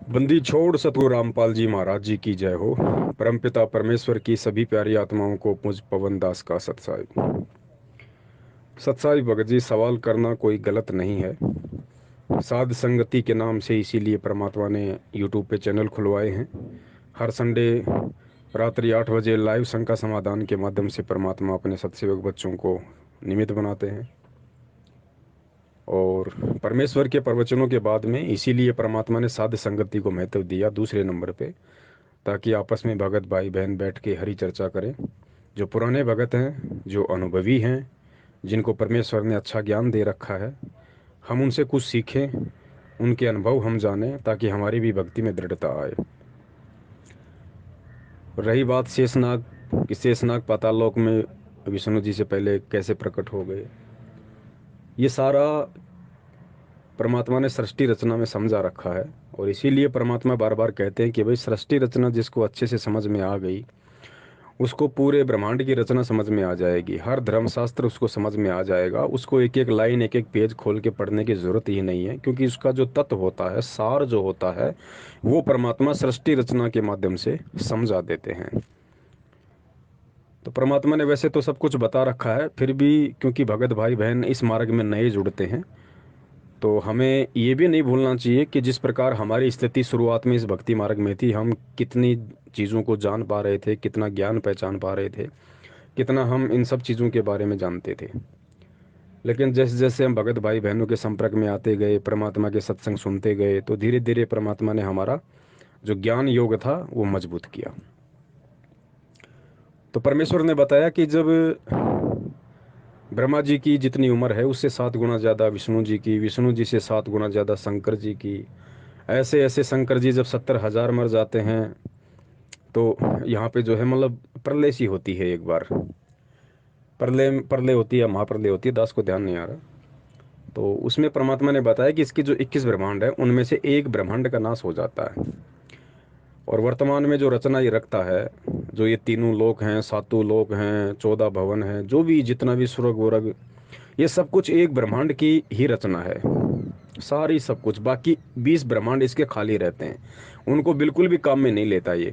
बंदी छोड़ सतगुरु रामपाल जी महाराज जी की जय हो। परमपिता परमेश्वर की सभी प्यारी आत्माओं को मुझ पवन दास का सत्साई। सत्साई भगत जी, सवाल करना कोई गलत नहीं है। साध संगति के नाम से इसीलिए परमात्मा ने यूट्यूब पे चैनल खुलवाए हैं। हर संडे रात्रि 8 बजे लाइव शंका समाधान के माध्यम से परमात्मा अपने सत्सेवक बच्चों को निमित्त बनाते हैं। और परमेश्वर के प्रवचनों के बाद में इसीलिए परमात्मा ने साध संगति को महत्व दिया दूसरे नंबर पे, ताकि आपस में भगत भाई बहन बैठ के हरी चर्चा करें। जो पुराने भगत हैं, जो अनुभवी हैं, जिनको परमेश्वर ने अच्छा ज्ञान दे रखा है, हम उनसे कुछ सीखें, उनके अनुभव हम जानें, ताकि हमारी भी भक्ति में दृढ़ता आए। रही बात शेषनाग कि शेषनाग पाताल लोक में विष्णु जी से पहले कैसे प्रकट हो गए, ये सारा परमात्मा ने सृष्टि रचना में समझा रखा है। और इसीलिए परमात्मा बार बार कहते हैं कि भाई सृष्टि रचना जिसको अच्छे से समझ में आ गई, उसको पूरे ब्रह्मांड की रचना समझ में आ जाएगी। हर धर्मशास्त्र उसको समझ में आ जाएगा। उसको एक एक लाइन एक एक पेज खोल के पढ़ने की जरूरत ही नहीं है, क्योंकि उसका जो तत्व होता है, सार जो होता है, वो परमात्मा सृष्टि रचना के माध्यम से समझा देते हैं। तो परमात्मा ने वैसे तो सब कुछ बता रखा है, फिर भी क्योंकि भगत भाई बहन इस मार्ग में नए जुड़ते हैं, तो हमें ये भी नहीं भूलना चाहिए कि जिस प्रकार हमारी स्थिति शुरुआत में इस भक्ति मार्ग में थी, हम कितनी चीज़ों को जान पा रहे थे, कितना ज्ञान पहचान पा रहे थे, कितना हम इन सब चीज़ों के बारे में जानते थे। लेकिन जैसे जैसे हम भगत भाई बहनों के संपर्क में आते गए, परमात्मा के सत्संग सुनते गए, तो धीरे धीरे परमात्मा ने हमारा जो ज्ञान योग था वो मजबूत किया। तो परमेश्वर ने बताया कि जब ब्रह्मा जी की जितनी उम्र है उससे 7 गुना ज़्यादा विष्णु जी की, विष्णु जी से 7 गुना ज़्यादा शंकर जी की, ऐसे ऐसे शंकर जी जब 70,000 मर जाते हैं, तो यहाँ पे जो है मतलब प्रलय सी होती है एक बार। प्रलय प्रलय होती है, महाप्रलय होती है, दास को ध्यान नहीं आ रहा। तो उसमें परमात्मा ने बताया कि इसके जो 21 ब्रह्मांड है, उनमें से एक ब्रह्मांड का नाश हो जाता है। और वर्तमान में जो रचना ये रखता है, जो ये तीनों लोक हैं, सातों लोक हैं, 14 भवन हैं, जो भी जितना भी स्वर्ग वर्ग, ये सब कुछ एक ब्रह्मांड की ही रचना है। सारी सब कुछ, बाकी 20 ब्रह्मांड इसके खाली रहते हैं, उनको बिल्कुल भी काम में नहीं लेता ये।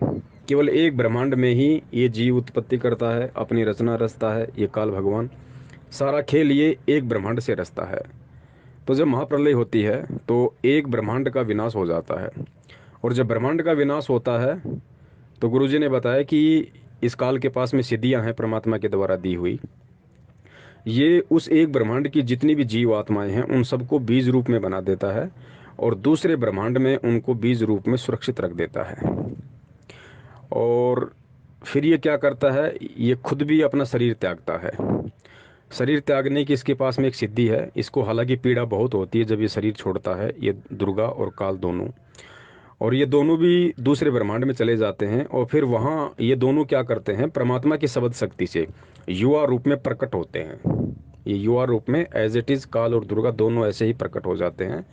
केवल एक ब्रह्मांड में ही ये जीव उत्पत्ति करता है, अपनी रचना रचता है, ये काल भगवान। सारा खेल ये एक ब्रह्मांड से रचता है। तो जब महाप्रलय होती है तो एक ब्रह्मांड का विनाश हो जाता है। और जब ब्रह्मांड का विनाश होता है, तो गुरुजी ने बताया कि इस काल के पास में सिद्धियां हैं परमात्मा के द्वारा दी हुई। ये उस एक ब्रह्मांड की जितनी भी जीव आत्माएं हैं उन सबको बीज रूप में बना देता है, और दूसरे ब्रह्मांड में उनको बीज रूप में सुरक्षित रख देता है। और फिर ये क्या करता है, ये खुद भी अपना शरीर त्यागता है। शरीर त्यागने की इसके पास में एक सिद्धि है। इसको हालांकि पीड़ा बहुत होती है जब ये शरीर छोड़ता है, ये दुर्गा और काल दोनों। और ये दोनों भी दूसरे ब्रह्मांड में चले जाते हैं, और फिर वहाँ ये दोनों क्या करते हैं, परमात्मा की शब्द शक्ति से युवा रूप में प्रकट होते हैं। ये युवा रूप में एज इट इज काल और दुर्गा दोनों ऐसे ही प्रकट हो जाते हैं।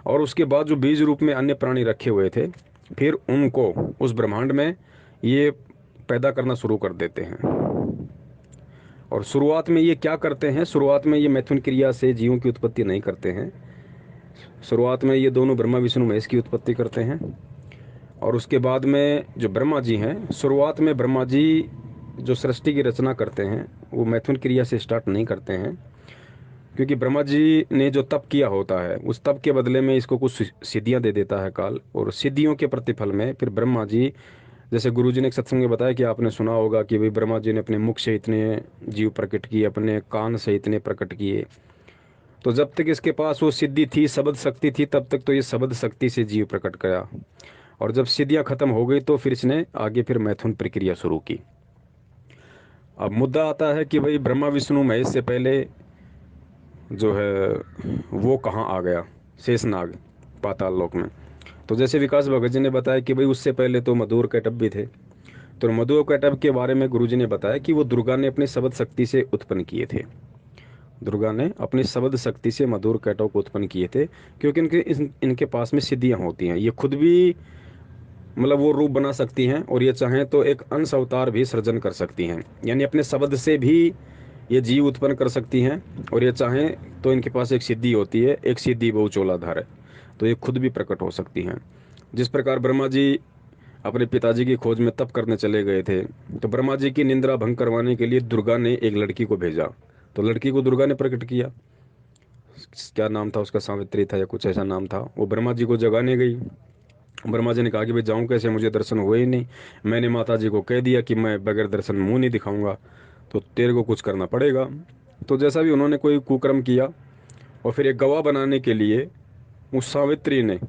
और उसके बाद जो बीज रूप में अन्य प्राणी रखे हुए थे, फिर उनको उस ब्रह्मांड में ये पैदा करना शुरू कर देते हैं। और शुरुआत में ये क्या करते हैं, शुरुआत में ये मैथुन क्रिया से जीवों की उत्पत्ति नहीं करते हैं। शुरुआत में ये दोनों ब्रह्मा विष्णु महेश की उत्पत्ति करते हैं। और उसके बाद में जो ब्रह्मा जी हैं, शुरुआत में ब्रह्मा जी जो सृष्टि की रचना करते हैं वो मैथुन क्रिया से स्टार्ट नहीं करते हैं, क्योंकि ब्रह्मा जी ने जो तप किया होता है उस तप के बदले में इसको कुछ सिद्धियां दे देता है काल, और सिद्धियों के प्रतिफल में फिर ब्रह्मा जी, जैसे गुरुजी ने एक सत्संग में बताया कि आपने सुना होगा कि भाई ब्रह्मा जी ने अपने मुख से इतने जीव प्रकट किए, अपने कान से इतने प्रकट किए। तो जब तक इसके पास वो सिद्धि थी, शब्द शक्ति थी, तब तक तो ये शब्द शक्ति से जीव प्रकट गया। और जब सिद्धियां खत्म हो गई तो फिर इसने आगे फिर मैथुन प्रक्रिया शुरू की। अब मुद्दा आता है कि भाई ब्रह्मा विष्णु महेश से पहले जो है वो कहाँ आ गया, शेषनाग पाताल लोक में। तो जैसे विकास भगत जी ने बताया कि भाई उससे पहले तो मधुर कैटब भी थे। तो मधुर कैटब के बारे में गुरुजी ने बताया कि वो दुर्गा ने अपनी शब्द शक्ति से उत्पन्न किए थे। दुर्गा ने अपनी शब्द शक्ति से मधुर कैटव को उत्पन्न किए थे, क्योंकि इनके पास में सिद्धियां होती हैं। ये खुद भी मतलब वो रूप बना सकती हैं, और ये चाहें तो एक अंश अवतार भी सृजन कर सकती हैं, यानी अपने शब्द से भी ये जीव उत्पन्न कर सकती हैं। और ये चाहें तो इनके पास एक सिद्धि होती है, एक सिद्धि बहुचोलाधार है, तो ये खुद भी प्रकट हो सकती हैं। जिस प्रकार ब्रह्मा जी अपने पिताजी की खोज में तप करने चले गए थे, तो ब्रह्मा जी की निंद्रा भंग करवाने के लिए दुर्गा ने एक लड़की को भेजा। तो लड़की को दुर्गा ने प्रकट किया, क्या नाम था उसका, सावित्री था या कुछ ऐसा नाम था। वो ब्रह्मा जी को जगाने गई। ब्रह्मा जी ने कहा कि भाई जाऊं कैसे, मुझे दर्शन हुए ही नहीं। मैंने माता जी को कह दिया कि मैं बगैर दर्शन मुंह नहीं दिखाऊंगा, तो तेरे को कुछ करना पड़ेगा। तो जैसा भी उन्होंने कोई कुकर्म किया, और फिर एक गवाह बनाने के लिए उस सावित्री ने,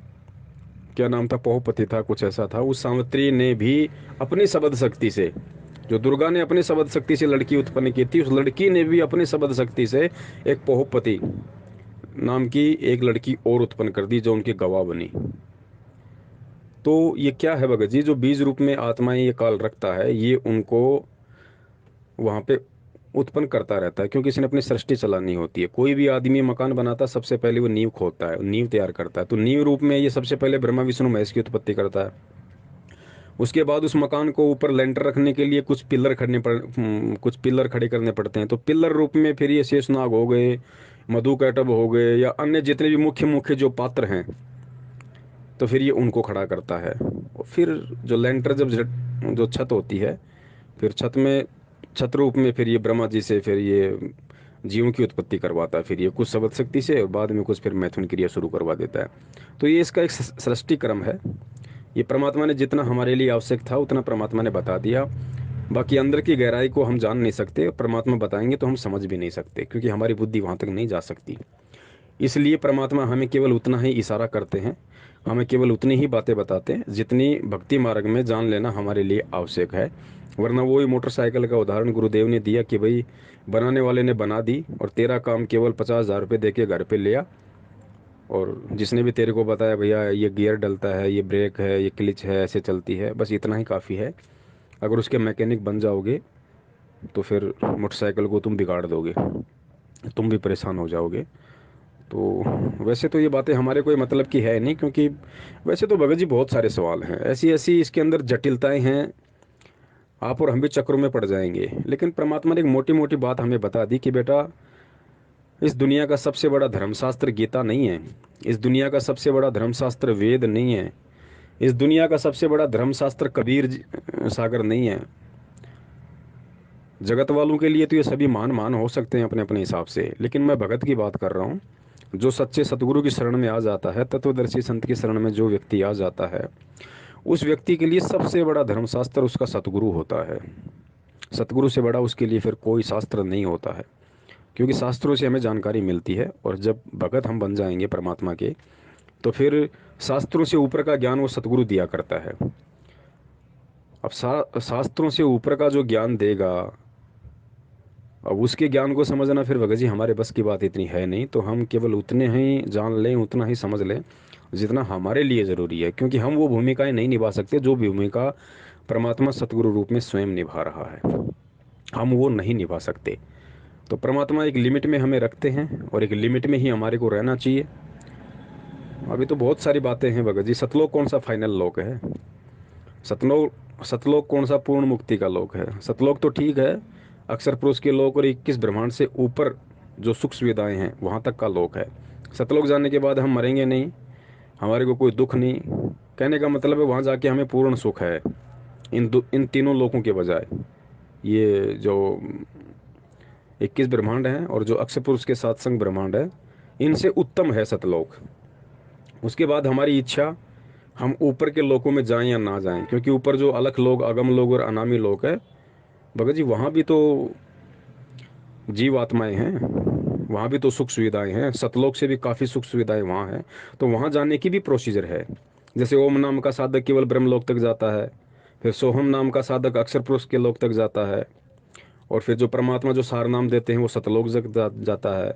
क्या नाम था, पहुपति था कुछ ऐसा था, उस सावित्री ने भी अपनी शब्द शक्ति से, जो दुर्गा ने अपनी शब्द शक्ति से लड़की उत्पन्न की थी, उस लड़की ने भी अपनी शब्द शक्ति से एक पहुपति नाम की एक लड़की और उत्पन्न कर दी, जो उनकी गवाह बनी। तो ये क्या है भगत जी, जो बीज रूप में आत्माएं ये काल रखता है, ये उनको वहां पे उत्पन्न करता रहता है, क्योंकि इसने अपनी सृष्टि चलानी होती है। कोई भी आदमी मकान बनाता है, सबसे पहले वो नींव खोदता है, नींव तैयार करता है। तो नींव रूप में ये सबसे पहले ब्रह्मा विष्णु महेश की उत्पत्ति करता है। उसके बाद उस मकान को ऊपर लेंटर रखने के लिए कुछ पिलर खड़े करने पड़ते हैं। तो पिलर रूप में फिर ये शेषनाग हो गए, मधु कैटभ हो गए, या अन्य जितने भी मुख्य मुख्य जो पात्र हैं, तो फिर ये उनको खड़ा करता है। और फिर जो लेंटर जो छत होती है, फिर छत रूप में फिर ये ब्रह्मा जी से फिर ये जीवों की उत्पत्ति करवाता है। फिर ये कुछ शब्द शक्ति से, और बाद में कुछ फिर मैथुन क्रिया शुरू करवा देता है। तो ये इसका एक सृष्टि क्रम है। ये परमात्मा ने जितना हमारे लिए आवश्यक था उतना परमात्मा ने बता दिया। बाकी अंदर की गहराई को हम जान नहीं सकते, परमात्मा बताएंगे तो हम समझ भी नहीं सकते, क्योंकि हमारी बुद्धि वहां तक नहीं जा सकती। इसलिए परमात्मा हमें केवल उतना ही इशारा करते हैं, हमें केवल उतनी ही बातें बताते हैं जितनी भक्ति मार्ग में जान लेना हमारे लिए आवश्यक है। वरना वही मोटरसाइकिल का उदाहरण गुरुदेव ने दिया कि भाई बनाने वाले ने बना दी, और तेरा काम केवल 50,000 रुपये दे के घर पे लिया, और जिसने भी तेरे को बताया भैया ये गियर डलता है, ये ब्रेक है, ये क्लिच है, ऐसे चलती है, बस इतना ही काफ़ी है। अगर उसके मैकेनिक बन जाओगे तो फिर मोटरसाइकिल को तुम बिगाड़ दोगे, तुम भी परेशान हो जाओगे। तो वैसे तो ये बातें हमारे कोई मतलब की है नहीं, क्योंकि वैसे तो भगत जी बहुत सारे सवाल हैं, ऐसी ऐसी इसके अंदर जटिलताएं हैं, आप और हम भी चक्रों में पड़ जाएंगे। लेकिन परमात्मा ने एक मोटी मोटी बात हमें बता दी कि बेटा, इस दुनिया का सबसे बड़ा धर्मशास्त्र गीता नहीं है, इस दुनिया का सबसे बड़ा धर्मशास्त्र वेद नहीं है, इस दुनिया का सबसे बड़ा धर्मशास्त्र सागर नहीं है। जगत वालों के लिए तो ये सभी मान हो सकते हैं अपने अपने हिसाब से, लेकिन मैं भगत की बात कर रहा हूँ। जो सच्चे सतगुरु की शरण में आ जाता है, तत्वदर्शी संत की शरण में जो व्यक्ति आ जाता है, उस व्यक्ति के लिए सबसे बड़ा धर्मशास्त्र उसका सतगुरु होता है। सतगुरु से बड़ा उसके लिए फिर कोई शास्त्र नहीं होता है, क्योंकि शास्त्रों से हमें जानकारी मिलती है। और जब भगत हम बन जाएंगे परमात्मा के, तो फिर शास्त्रों से ऊपर का ज्ञान वो सतगुरु दिया करता है। अब शास्त्रों से ऊपर का जो ज्ञान देगा, अब उसके ज्ञान को समझना फिर भगत जी हमारे बस की बात इतनी है नहीं। तो हम केवल उतने ही जान लें, उतना ही समझ लें जितना हमारे लिए ज़रूरी है, क्योंकि हम वो भूमिकाएं नहीं निभा सकते जो भूमिका परमात्मा सतगुरु रूप में स्वयं निभा रहा है, हम वो नहीं निभा सकते। तो परमात्मा एक लिमिट में हमें रखते हैं, और एक लिमिट में ही हमारे को रहना चाहिए। अभी तो बहुत सारी बातें हैं भगत जी। सतलोक कौन सा फाइनल लोक है? सतलोक कौन सा पूर्ण मुक्ति का लोक है? सतलोक तो ठीक है, अक्षर पुरुष के लोक और 21 ब्रह्मांड से ऊपर जो सुख सुविधाएं हैं वहाँ तक का लोक है। सतलोक जाने के बाद हम मरेंगे नहीं, हमारे को कोई दुख नहीं। कहने का मतलब है वहाँ जाके हमें पूर्ण सुख है, इन तीनों लोकों के बजाय। ये जो 21 ब्रह्मांड हैं और जो अक्षर पुरुष के साथ संग ब्रह्मांड है, इनसे उत्तम है सतलोक। उसके बाद हमारी इच्छा, हम ऊपर के लोकों में जाएं या ना जाएं, क्योंकि ऊपर जो अलख लोक, अगम लोक और अनामी लोक है भगत जी, वहाँ भी तो जीव आत्माएं हैं, वहाँ भी तो सुख सुविधाएं हैं। सतलोक से भी काफ़ी सुख सुविधाएं वहाँ हैं। तो वहाँ जाने की भी प्रोसीजर है। जैसे ओम नाम का साधक केवल ब्रह्मलोक तक जाता है, फिर सोहम नाम का साधक अक्षर पुरुष के लोक तक जाता है, और फिर जो परमात्मा जो सार नाम देते हैं वो सतलोक तक जाता है।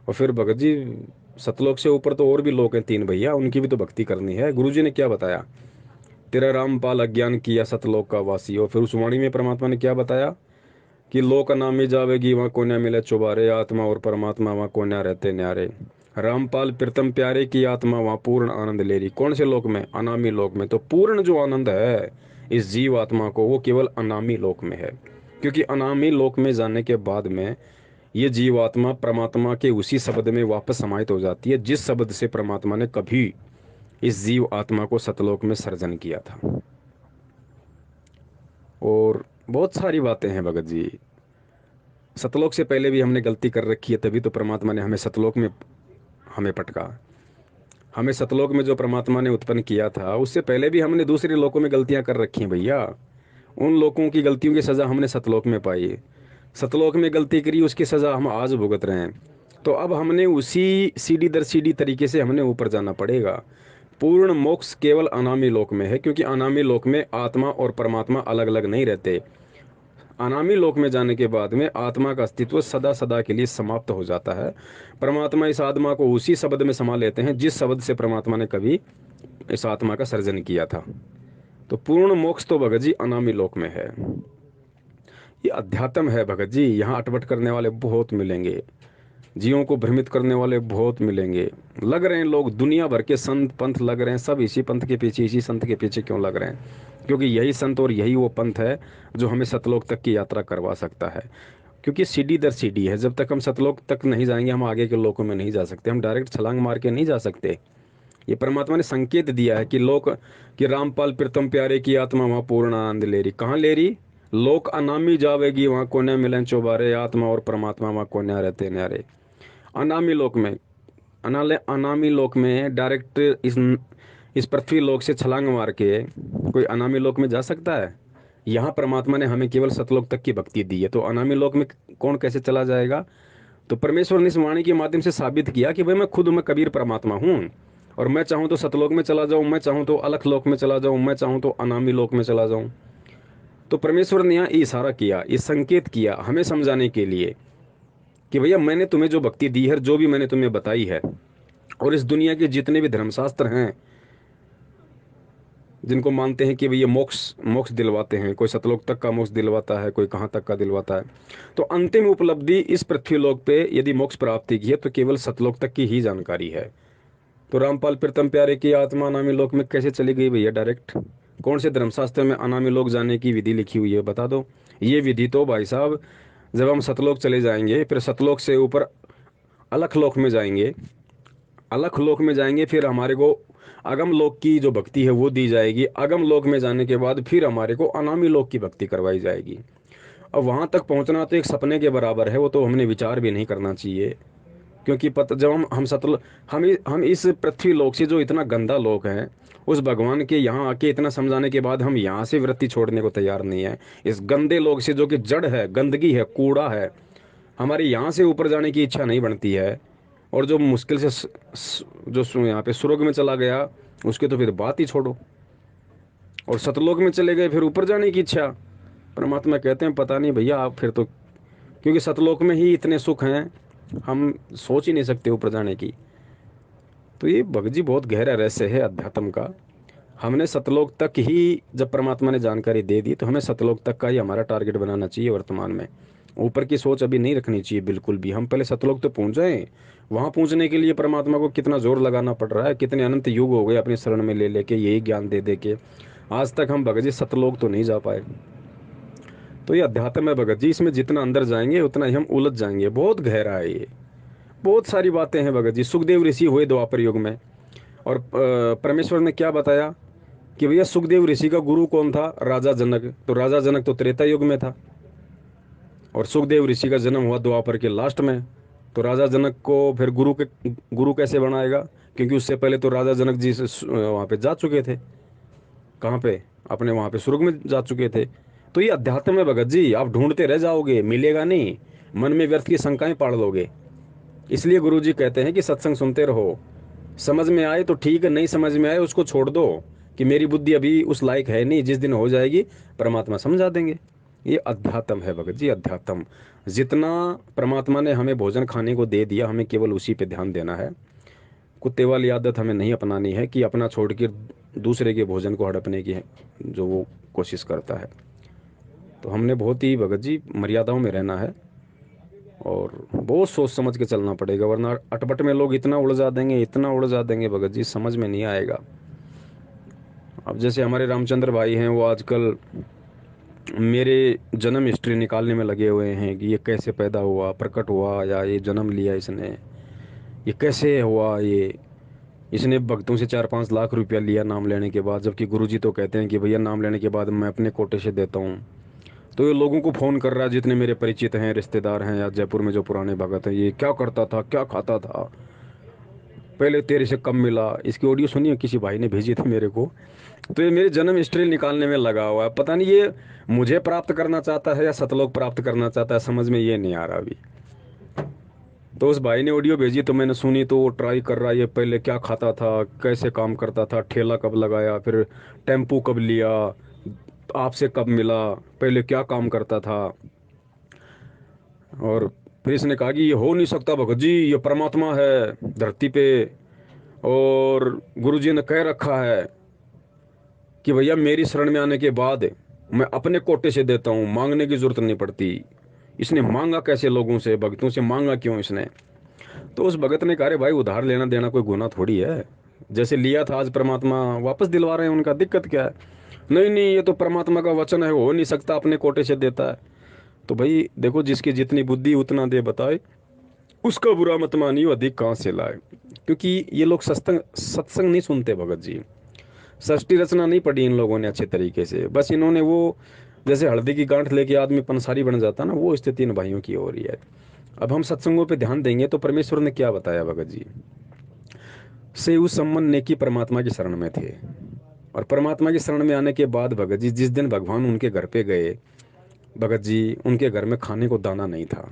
और फिर भगत जी सतलोक से ऊपर तो और भी लोग हैं 3 भैया, उनकी भी तो भक्ति करनी है। गुरु जी ने क्या बताया, तेरा रामपाल अज्ञान किया सतलोक का वासी। और फिर उस वाणी में परमात्मा ने क्या बताया कि लोक अनामी जावेगी वहाँ को न मिले चुबारे, आत्मा और परमात्मा वहाँ को न रहते न्यारे। रामपाल प्रीतम प्यारे की आत्मा वहाँ पूर्ण आनंद ले रही। कौन से लोक में? अनामी लोक में। तो पूर्ण जो आनंद है इस जीव आत्मा को, वो केवल अनामी लोक में है। क्योंकि अनामी लोक में जाने के बाद में ये जीवात्मा परमात्मा के उसी शब्द में वापस समाहित हो जाती है, जिस शब्द से परमात्मा ने कभी इस जीव आत्मा को सतलोक में सर्जन किया था। और बहुत सारी बातें हैं भगत जी। सतलोक से पहले भी हमने गलती कर रखी है, तभी तो परमात्मा ने हमें सतलोक में हमें पटका। हमें सतलोक में जो परमात्मा ने उत्पन्न किया था, उससे पहले भी हमने दूसरे लोकों में गलतियां कर रखी हैं भैया। उन लोगों की गलतियों की सज़ा हमने सतलोक में पाई। सतलोक में गलती करी, उसकी सज़ा हम आज भुगत रहे हैं। तो अब हमने उसी सीढ़ी दर सीढ़ी तरीके से हमने ऊपर जाना पड़ेगा। पूर्ण मोक्ष केवल अनामी लोक में है, क्योंकि अनामी लोक में आत्मा और परमात्मा अलग अलग नहीं रहते। अनामी लोक में जाने के बाद में आत्मा का अस्तित्व सदा सदा के लिए समाप्त हो जाता है। परमात्मा इस आत्मा को उसी शब्द में समा लेते हैं जिस शब्द से परमात्मा ने कभी इस आत्मा का सर्जन किया था। तो पूर्ण मोक्ष तो भगत जी अनामी लोक में है। ये अध्यात्म है भगत जी। यहाँ अटपट करने वाले बहुत मिलेंगे, जीवों को भ्रमित करने वाले बहुत मिलेंगे। लग रहे हैं लोग, दुनिया भर के संत पंथ लग रहे हैं, सब इसी पंथ के पीछे, इसी संत के पीछे क्यों लग रहे हैं? क्योंकि यही संत और यही वो पंथ है जो हमें सतलोक तक की यात्रा करवा सकता है। क्योंकि सीढ़ी दर सीढ़ी है, जब तक हम सतलोक तक नहीं जाएंगे हम आगे के लोकों में नहीं जा सकते। हम डायरेक्ट छलांग मार के नहीं जा सकते। ये परमात्मा ने संकेत दिया है कि लोक, कि रामपाल प्रीतम प्यारे की आत्मा वहाँ पूर्ण आनंद ले रही। कहाँ ले रही? लोक अनामी जावेगी वहाँ को न मिलन चौबारे, आत्मा और परमात्मा वहाँ को न्या रहते न्यारे। अनामी लोक में, अनामी लोक में डायरेक्ट इस पृथ्वी लोक से छलांग मार के कोई अनामी लोक में जा सकता है? यहाँ परमात्मा ने हमें केवल सतलोक तक की भक्ति दी है, तो अनामी लोक में कौन कैसे चला जाएगा? तो परमेश्वर ने इस वाणी के माध्यम से साबित किया कि भाई मैं खुद, मैं कबीर परमात्मा हूँ, और मैं चाहूँ तो सतलोक में चला जाऊँ, मैं चाहूँ तो अलख लोक में चला जाऊँ, मैं चाहूँ तो अनामी लोक में चला जाऊँ। तो परमेश्वर ने यहाँ इशारा किया, ये संकेत किया हमें समझाने के लिए कि भैया मैंने तुम्हें जो भक्ति दी है, जो भी मैंने तुम्हें बताई है, और इस दुनिया के जितने भी धर्मशास्त्र हैं जिनको मानते हैं कि भैया मोक्ष मोक्ष दिलवाते हैं, कोई सतलोक तक का मोक्ष दिलवाता है, कोई कहाँ तक का दिलवाता है, तो अंतिम उपलब्धि इस पृथ्वी लोक पे यदि मोक्ष प्राप्ति की है तो केवल सतलोक तक की ही जानकारी है। तो रामपाल प्रीतम प्यारे की आत्मा अनामी लोक में कैसे चली गई भैया डायरेक्ट? कौन से धर्मशास्त्र में अनामी लोक जाने की विधि लिखी हुई है, बता दो। ये विधि तो भाई साहब, जब हम सतलोक चले जाएंगे, फिर सतलोक से ऊपर अलख लोक में जाएंगे, अलख लोक में जाएंगे, फिर हमारे को अगम लोक की जो भक्ति है वो दी जाएगी। अगम लोक में जाने के बाद फिर हमारे को अनामी लोक की भक्ति करवाई जाएगी। अब वहाँ तक पहुँचना तो एक सपने के बराबर है, वो तो हमने विचार भी नहीं करना चाहिए। क्योंकि पता, जब हम सतल हम इस पृथ्वी लोक से, जो इतना गंदा लोक है, उस भगवान के यहाँ आके इतना समझाने के बाद हम यहाँ से वृत्ति छोड़ने को तैयार नहीं है। इस गंदे लोक से, जो कि जड़ है, गंदगी है, कूड़ा है, हमारे यहाँ से ऊपर जाने की इच्छा नहीं बनती है। और जो मुश्किल से जो यहाँ पे स्वर्ग में चला गया, उसके तो फिर बात ही छोड़ो। और सतलोक में चले गए, फिर ऊपर जाने की इच्छा। परमात्मा कहते हैं पता नहीं भैया आप फिर तो, क्योंकि सतलोक में ही इतने सुख हैं, हम सोच ही नहीं सकते ऊपर जाने की। तो ये भगत जी बहुत गहरा रहस्य है अध्यात्म का। हमने सतलोक तक ही, जब परमात्मा ने जानकारी दे दी, तो हमें सतलोक तक का ही हमारा टारगेट बनाना चाहिए वर्तमान में। ऊपर की सोच अभी नहीं रखनी चाहिए बिल्कुल भी। हम पहले सतलोक तो पहुंच जाएं। वहां पहुंचने के लिए परमात्मा को कितना जोर लगाना पड़ रहा है, कितने अनंत युग हो गए अपने शरण में ले लेके यही ज्ञान दे दे के, आज तक हम भगत जी सतलोक तो नहीं जा पाए। तो ये अध्यात्म है भगत जी, इसमें जितना अंदर जाएंगे उतना ही हम उलझ जाएंगे। बहुत गहरा है ये, बहुत सारी बातें हैं भगत जी। सुखदेव ऋषि हुए द्वापर युग में, और परमेश्वर ने क्या बताया कि भैया सुखदेव ऋषि का गुरु कौन था? राजा जनक। तो राजा जनक तो त्रेता युग में था, और सुखदेव ऋषि का जन्म हुआ द्वापर के लास्ट में। तो राजा जनक को फिर गुरु कैसे बनाएगा? क्योंकि उससे पहले तो राजा जनक जी वहाँ पे जा चुके थे। कहाँ पे? अपने वहाँ पे स्वर्ग में जा चुके थे। तो ये अध्यात्म है भगत जी, आप ढूंढते रह जाओगे, मिलेगा नहीं, मन में व्यर्थ की शंकाएं पाड़ लोगे। इसलिए गुरु जी कहते हैं कि सत्संग सुनते रहो, समझ में आए तो ठीक है, नहीं समझ में आए उसको छोड़ दो, कि मेरी बुद्धि अभी उस लायक है नहीं, जिस दिन हो जाएगी परमात्मा समझा देंगे। ये अध्यात्म है भगत जी, अध्यात्म। जितना परमात्मा ने हमें भोजन खाने को दे दिया, हमें केवल उसी पे ध्यान देना है। कुत्ते वाली आदत हमें नहीं अपनानी है कि अपना छोड़ के दूसरे के भोजन को हड़पने की जो वो कोशिश करता है। तो हमने बहुत ही भगत जी मर्यादाओं में रहना है, और बहुत सोच समझ के चलना पड़ेगा, वरना अटपट में लोग इतना उलझा देंगे, इतना उलझा देंगे भगत जी, समझ में नहीं आएगा। अब जैसे हमारे रामचंद्र भाई हैं, वो आजकल मेरे जन्म हिस्ट्री निकालने में लगे हुए हैं कि ये कैसे पैदा हुआ, प्रकट हुआ, या ये जन्म लिया इसने, ये कैसे हुआ, ये इसने भक्तों से 4-5 लाख रुपया लिया नाम लेने के बाद, जबकि गुरुजी तो कहते हैं कि भैया नाम लेने के बाद मैं अपने कोटे से देता हूँ। तो ये लोगों को फ़ोन कर रहा है, जितने मेरे परिचित हैं, रिश्तेदार हैं, या जयपुर में जो पुराने भगत हैं, ये क्या करता था, क्या खाता था, पहले तेरे से कम मिला। इसकी ऑडियो सुनिए, किसी भाई ने भेजी थी मेरे को। तो ये मेरी जन्म हिस्ट्री निकालने में लगा हुआ है। पता नहीं ये मुझे प्राप्त करना चाहता है या सतलोक प्राप्त करना चाहता है, समझ में ये नहीं आ रहा अभी। तो उस भाई ने ऑडियो भेजी तो मैंने सुनी, तो वो ट्राई कर रहा है, ये पहले क्या खाता था, कैसे काम करता था, ठेला कब लगाया, फिर टेम्पू कब लिया, आपसे कब मिला, पहले क्या काम करता था। और फिर इसने कहा कि ये हो नहीं सकता भगत जी, ये परमात्मा है धरती पे, और गुरुजी ने कह रखा है कि भैया मेरी शरण में आने के बाद मैं अपने कोटे से देता हूँ, मांगने की जरूरत नहीं पड़ती। इसने मांगा कैसे लोगों से, भक्तों से मांगा क्यों इसने? तो उस भगत ने कहा, अरे भाई उधार लेना देना कोई गुनाह थोड़ी है, जैसे लिया था आज परमात्मा वापस दिलवा रहे हैं, उनका दिक्कत क्या है? नहीं नहीं, ये तो परमात्मा का वचन है, हो नहीं सकता, अपने कोटे से देता है। तो भाई देखो, जिसकी जितनी बुद्धि उतना दे बताए, उसका बुरा मत मानियो, अधिक कहाँ से लाए। क्योंकि ये लोग सत्संग सत्संग नहीं सुनते भगत जी, षष्टि रचना नहीं पढ़ी इन लोगों ने अच्छे तरीके से। बस इन्होंने वो, जैसे हल्दी की गांठ लेके आदमी पंसारी बन जाता ना, वो स्थिति इन भाइयों की हो रही है। अब हम सत्संगों पे ध्यान देंगे तो परमेश्वर ने क्या बताया भगत जी, से उस संबंध ने कि परमात्मा की शरण में थे। और परमात्मा की शरण में आने के बाद भगत जी, जिस दिन भगवान उनके घर पे गए, भगत जी उनके घर में खाने को दाना नहीं था।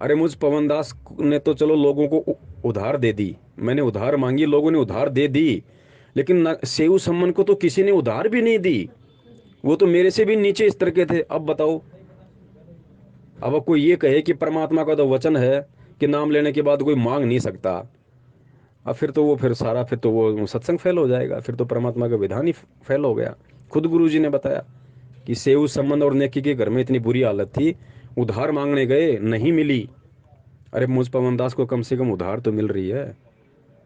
अरे मुझ पवनदास ने तो चलो लोगों को उधार दे दी, मैंने उधार मांगी, लोगों ने उधार दे दी, लेकिन सेऊ सम्मन को तो किसी ने उधार भी नहीं दी। वो तो मेरे से भी नीचे स्तर के थे। अब बताओ, अब कोई ये कहे कि परमात्मा का तो वचन है कि नाम लेने के बाद कोई मांग नहीं सकता, अब फिर तो वो, फिर सारा, फिर तो वो सत्संग फेल हो जाएगा, फिर तो परमात्मा का विधान ही फेल हो गया। खुद गुरु जी ने बताया कि सेऊ संबंध और नेकी के घर में इतनी बुरी हालत थी, उधार मांगने गए, नहीं मिली। अरे मुझ पवन दास को कम से कम उधार तो मिल रही है।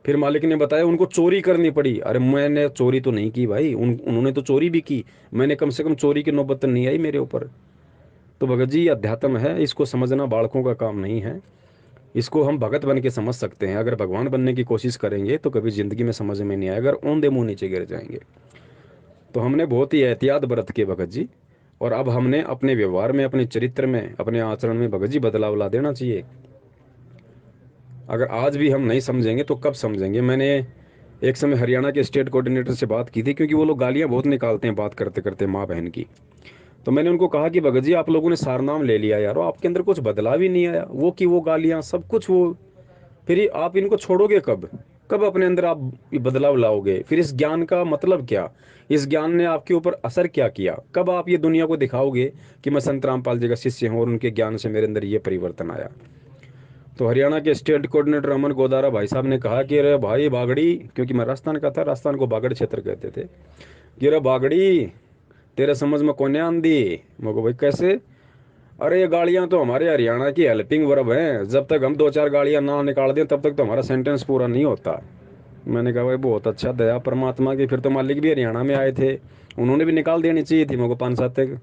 फिर मालिक ने बताया उनको चोरी करनी पड़ी। अरे मैंने चोरी तो नहीं की भाई, उन्होंने तो चोरी भी की, मैंने कम से कम चोरी की नौबत तो नहीं आई मेरे ऊपर। तो भगत जी ये अध्यात्म है, इसको समझना बालकों का काम नहीं है। इसको हम भगत बन के समझ सकते हैं, अगर भगवान बनने की कोशिश करेंगे तो कभी ज़िंदगी में समझ में नहीं आएगा, अगर औंधे मुंह नीचे गिर जाएंगे। तो हमने बहुत ही एहतियात बरत के भगत जी, और अब हमने अपने व्यवहार में, अपने चरित्र में, अपने आचरण में भगत जी बदलाव ला देना चाहिए। अगर आज भी हम नहीं समझेंगे तो कब समझेंगे? मैंने एक समय हरियाणा के स्टेट कोऑर्डिनेटर से बात की थी, क्योंकि वो लोग गालियाँ बहुत निकालते हैं बात करते करते माँ बहन की। तो मैंने उनको कहा कि भगत जी आप लोगों ने सारनाम ले लिया यार, आपके अंदर कुछ बदलाव ही नहीं आया, वो की वो गालियाँ सब कुछ वो, फिर आप इनको छोड़ोगे कब? कब अपने अंदर आप ये बदलाव लाओगे? फिर इस ज्ञान का मतलब क्या? इस ज्ञान ने आपके ऊपर असर क्या किया? कब आप ये दुनिया को दिखाओगे कि मैं संत रामपाल जी का शिष्य हूँ और उनके ज्ञान से मेरे अंदर ये परिवर्तन आया? तो हरियाणा के स्टेट कोऑर्डिनेटर अमन गोदारा भाई साहब ने कहा कि अरे भाई बागड़ी, क्योंकि मैं राजस्थान का था, राजस्थान को बागड़ क्षेत्र कहते थे, कि अरे बागड़ी तेरे समझ में कौन आंदी? मैं को भाई कैसे? अरे ये गाड़ियां तो हमारे हरियाणा की हेल्पिंग वर्ब हैं, जब तक हम 2-4 गाड़ियां ना निकाल दें तब तक तो हमारा सेंटेंस पूरा नहीं होता। मैंने कहा भाई बहुत अच्छा, दया परमात्मा की, फिर तो मालिक भी हरियाणा में आए थे, उन्होंने भी निकाल देनी चाहिए थी मेरे को 5-7 तक।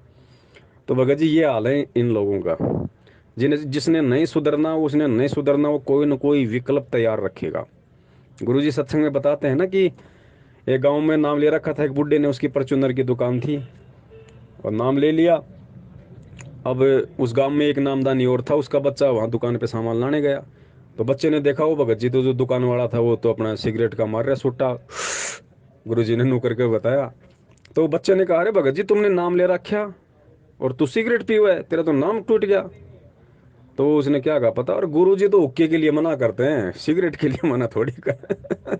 तो भगत जी ये हाल है इन लोगों का, जिन्हें, जिसने नहीं सुधरना उसने नहीं सुधरना, वो कोई ना कोई विकल्प तैयार रखेगा। गुरुजी सत्संग में बताते हैं ना कि एक गांव में नाम ले रखा था एक बुड्ढे ने, उसकी परचूनर की दुकान थी और नाम ले लिया। अब उस गांव में एक नामदानी और था, उसका बच्चा वहाँ दुकान पे सामान लाने गया, तो बच्चे ने देखा वो भगत जी तो जो दुकान वाला था वो तो अपना सिगरेट का मार रहा सुट्टा। गुरुजी ने नू करके बताया। तो बच्चे ने कहा, अरे भगत जी तुमने नाम ले रखा और तू सिगरेट पी हुआ है, तेरा तो नाम टूट गया। तो उसने क्या कहा पता, और गुरुजी तो हुक्के के लिए मना करते हैं, सिगरेट के लिए मना थोड़ी कर।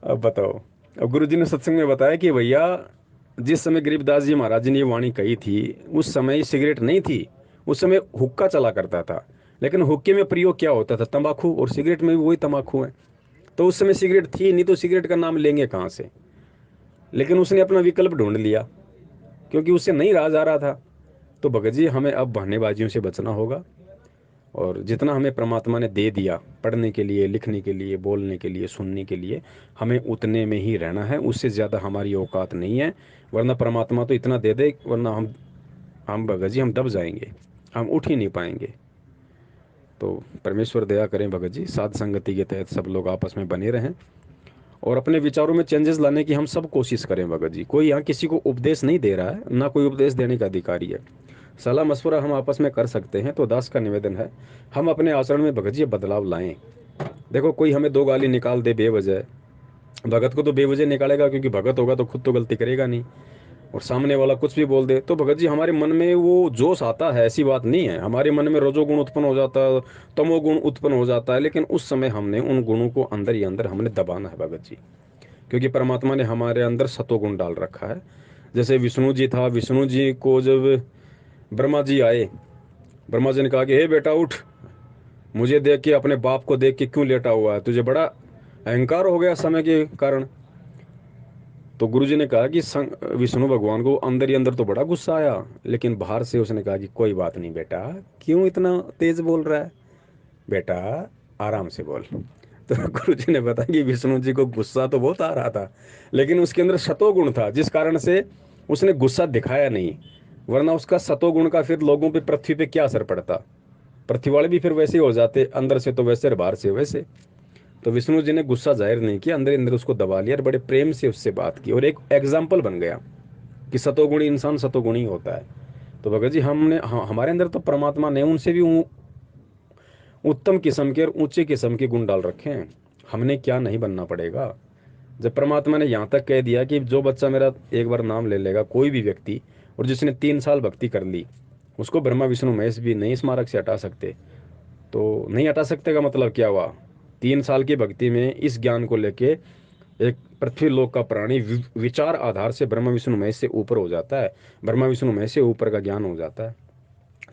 अब बताओ। अब गुरुजी ने सत्संग में बताया कि भैया जिस समय गरीबदास जी महाराज जी ने ये वाणी कही थी, उस समय सिगरेट नहीं थी, उस समय हुक्का चला करता था। लेकिन हुक्के में प्रयोग क्या होता था? तंबाकू, और सिगरेट में भी वही तंबाकू है। तो उस समय सिगरेट थी नहीं, तो सिगरेट का नाम लेंगे कहाँ से? लेकिन उसने अपना विकल्प ढूंढ लिया, क्योंकि उससे नहीं रहा जा रहा था। तो भगत जी हमें अब बहानेबाजियों से बचना होगा, और जितना हमें परमात्मा ने दे दिया पढ़ने के लिए, लिखने के लिए, बोलने के लिए, सुनने के लिए, हमें उतने में ही रहना है, उससे ज़्यादा हमारी औकात नहीं है। वरना परमात्मा तो इतना दे दे, वरना हम भगत जी हम दब जाएंगे, हम उठ ही नहीं पाएंगे। तो परमेश्वर दया करें भगत जी, साध संगति के तहत सब लोग आपस में बने रहें, और अपने विचारों में चेंजेस लाने की हम सब कोशिश करें भगत जी। कोई यहाँ किसी को उपदेश नहीं दे रहा है, ना कोई उपदेश देने का अधिकारी है। सलाह मशवरा हम आपस में कर सकते हैं। तो दास का निवेदन है, हम अपने आचरण में भगत जी बदलाव लाएं। देखो, कोई हमें दो गाली निकाल दे बेवजह, भगत को तो बेवजह निकालेगा, क्योंकि भगत होगा तो खुद तो गलती करेगा नहीं। और सामने वाला कुछ भी बोल दे तो भगत जी हमारे मन में वो जोश आता है, ऐसी बात नहीं है। हमारे मन में रजोगुण उत्पन्न हो जाता है, तमोगुण उत्पन्न हो जाता है, लेकिन उस समय हमने उन गुणों को अंदर ही अंदर हमने दबाना है भगत जी। क्योंकि परमात्मा ने हमारे अंदर सतोगुण डाल रखा है। जैसे विष्णु जी था, विष्णु जी को जब ब्रह्मा जी आए, ब्रह्मा जी ने कहा कि हे बेटा उठ, मुझे देख के, अपने बाप को देख के क्यों लेटा हुआ है, तुझे बड़ा अहंकार हो गया समय के कारण। तो गुरुजी ने कहा कि विष्णु भगवान को अंदर ही अंदर तो बड़ा गुस्सा आया, लेकिन बाहर से उसने कहा कि कोई बात नहीं बेटा, क्यों इतना तेज बोल रहा है, बेटा आराम से बोल। तो गुरुजी ने बताया कि विष्णु जी को गुस्सा तो बहुत आ रहा था, लेकिन उसके अंदर सतोगुण था, जिस कारण से उसने गुस्सा दिखाया नहीं। वरना उसका सतोगुण का फिर लोगों पे, पृथ्वी पे क्या असर पड़ता, पृथ्वी वाले भी फिर वैसे ही हो जाते, अंदर से तो वैसे और बाहर से वैसे। तो विष्णु जी ने गुस्सा जाहिर नहीं किया, अंदर अंदर उसको दबा लिया और बड़े प्रेम से उससे बात की, और एक एग्जाम्पल बन गया कि सतोगुणी इंसान सतोगुणी होता है। तो भगत जी हमने, हमारे अंदर तो परमात्मा ने उनसे भी उत्तम किस्म के और ऊंचे किस्म के गुण डाल रखे हैं। हमने क्या नहीं बनना पड़ेगा। जब परमात्मा ने यहाँ तक कह दिया कि जो बच्चा मेरा एक बार नाम ले लेगा, कोई भी व्यक्ति, और जिसने 3 साल भक्ति कर ली, उसको ब्रह्मा विष्णु महेश भी नहीं स्मारक से हटा सकते। तो नहीं हटा सकते का मतलब क्या हुआ, 3 साल की भक्ति में इस ज्ञान को लेके एक पृथ्वी लोक का प्राणी विचार आधार से ब्रह्मा विष्णु महेश से ऊपर हो जाता है, ब्रह्मा विष्णु महेश से ऊपर का ज्ञान हो जाता है।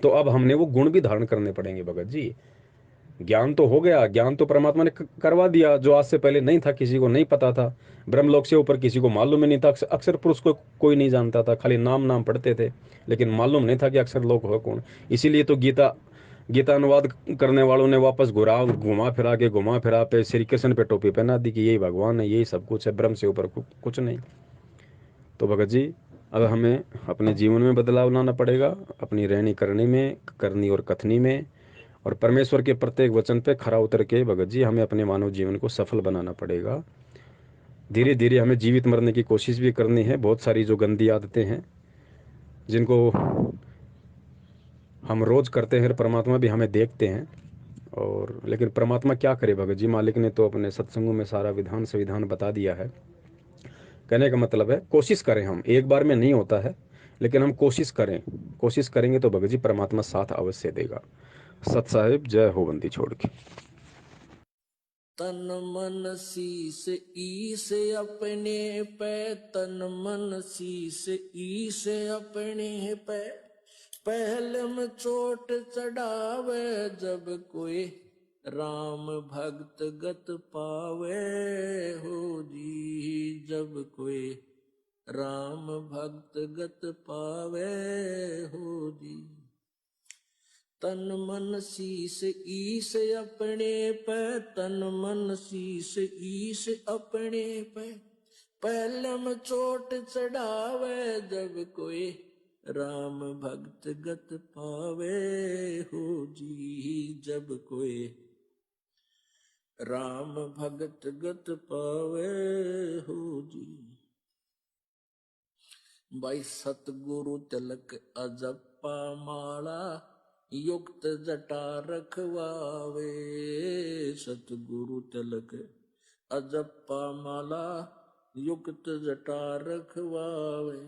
तो अब हमने वो गुण भी धारण करने पड़ेंगे भगत जी। ज्ञान तो हो गया, ज्ञान तो परमात्मा ने करवा दिया, जो आज से पहले नहीं था, किसी को नहीं पता था। ब्रह्मलोक से ऊपर किसी को मालूम ही नहीं था, अक्षर पुरुष को कोई नहीं जानता था, खाली नाम नाम पढ़ते थे, लेकिन मालूम नहीं था कि अक्षर लोक हो कौन। इसीलिए तो गीता गीता अनुवाद करने वालों ने वापस घुमा फिरा पे श्री कृष्ण पे टोपी पहना दी कि यही भगवान है, यही सब कुछ है, ब्रह्म से ऊपर कुछ नहीं। तो भगत जी, अब हमें अपने जीवन में बदलाव लाना पड़ेगा, अपनी रहनी करनी में, करनी और कथनी में, और परमेश्वर के प्रत्येक वचन पे खरा उतर के भगत जी हमें अपने मानव जीवन को सफल बनाना पड़ेगा। धीरे धीरे हमें जीवित मरने की कोशिश भी करनी है। बहुत सारी जो गंदी आदतें हैं जिनको हम रोज करते हैं, परमात्मा भी हमें देखते हैं। और लेकिन परमात्मा क्या करे भगत जी, मालिक ने तो अपने सत्संगों में सारा विधान संविधान बता दिया है। कहने का मतलब है, कोशिश करें, हम एक बार में नहीं होता है, लेकिन हम कोशिश करें, कोशिश करेंगे तो भगत जी परमात्मा साथ अवश्य देगा। सत साहिब, जय हो बंदी छोड़ के। तन मन शीस ईस अपने पे, तन मन शीस ईस अपने पे, पहले में चोट चढ़ावे जब कोई राम भक्त गत पावे हो जी, जब कोई राम भक्त गत पावे हो जी। तन मन शीस ईस अपने पे, तन मन शीस ईस अपने पे, पहलम चोट चढ़ावे जब कोई राम भक्त गत पावे हो जी, जब कोई राम भगत गत पावे हो जी। भाई सतगुरु तिलक अजप्पा माला, युक्त जटा रखवावे, सतगुरु तिलक अजप्पा माला, युक्त जटा रखवावे।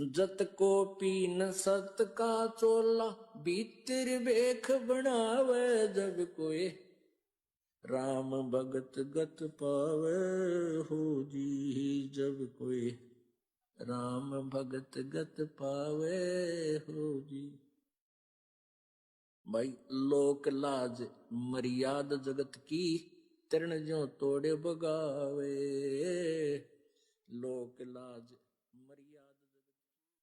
जत को पीन सत का चोला, भीतर बेख बनावे जब कोई राम भगत गत पावे हो जी, जब कोई राम भगत गत पावे हो जी। भाई लोक लाज मर्याद जगत की, तृण जो तोड़े बगावे, लोक लाज